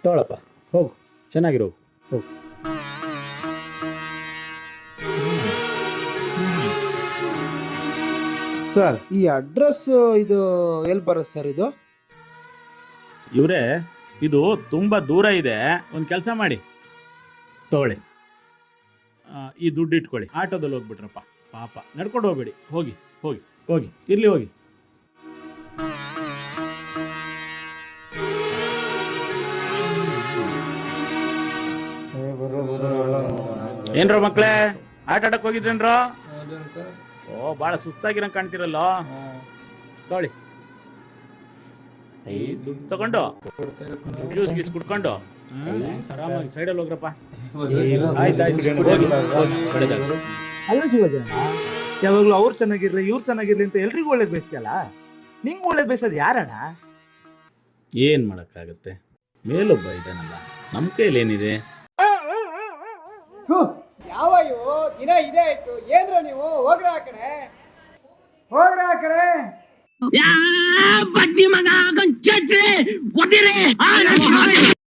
ತಗೊಳಪ್ಪ, ಹೋಗು, ಚೆನ್ನಾಗಿರೋ, ಹೋಗು. ಸರ್, ಈ ಅಡ್ರೆಸ್ ಇದು ಎಲ್ಲಿ ಬರುತ್ತೆ ಸರ್? ಇದು ಇವರೇ, ಇದು ತುಂಬ ದೂರ ಇದೆ. ಒಂದು ಕೆಲಸ ಮಾಡಿ, ತಗೊಳ್ಳಿ, ಈ ದುಡ್ಡು ಇಟ್ಕೊಳ್ಳಿ. ಆಟೋದಲ್ಲಿ ಹೋಗ್ಬಿಟ್ರಪ್ಪ, ಪಾಪ, ನಡ್ಕೊಂಡು ಹೋಗ್ಬೇಡಿ, ಹೋಗಿ ಹೋಗಿ ಹೋಗಿ, ಇರ್ಲಿ ಹೋಗಿ. ಏನ್ರೋ ಮಕ್ಕಳೇ, ಆಟ ಆಡಕ್ ಹೋಗಿದ್ರೇನ್ರೋ? ಓ, ಭಾಳ ಸುಸ್ತಾಗಿರಂಗೆ ಕಾಣ್ತಿರಲ್ಲೋ. ತಗೊಳ್ಳಿ, ದುಡ್ಡು ತಗೊಂಡು ಜ್ಯೂಸ್ ಗೀಸ್ ಕುಡ್ಕೊಂಡು ಆರಾಮಾಗಿ ಸೈಡಲ್ಲಿ ಹೋಗ್ರಪ್ಪ. ಅಲ್ಲ ಶಿವಜನ, ಯಾವಾಗಲೂ ಅವ್ರು ಚೆನ್ನಾಗಿರ್ಲಿ ಇವ್ರು ಚೆನ್ನಾಗಿರ್ಲಿ ಅಂತ ಎಲ್ರಿಗೂ ಒಳ್ಳೇದು ಬಯಸ್ತಿಯಲ್ಲ, ನಿಂಗೆ ಒಳ್ಳೇದು ಬಯಸೋದು ಯಾರಣ್ಣ? ಏನ್ ಮಾಡಕ್ಕಾಗತ್ತೆ, ಮೇಲೊಬ್ಬ ಇದ್ದಾನಲ್ಲ, ನಮ್ಮ ಕೈಲಿ ಏನಿದೆ? ಯಾವ ಇವು ದಿನ ಇದೇ ಆಯ್ತು. ಏನ್ರ ನೀವು ಹೋಗ್ರ ಆ ಕಡೆ, ಹೋಗ್ರ ಆ ಕಡೆ. ಬಡ್ಡಿ ಮಗ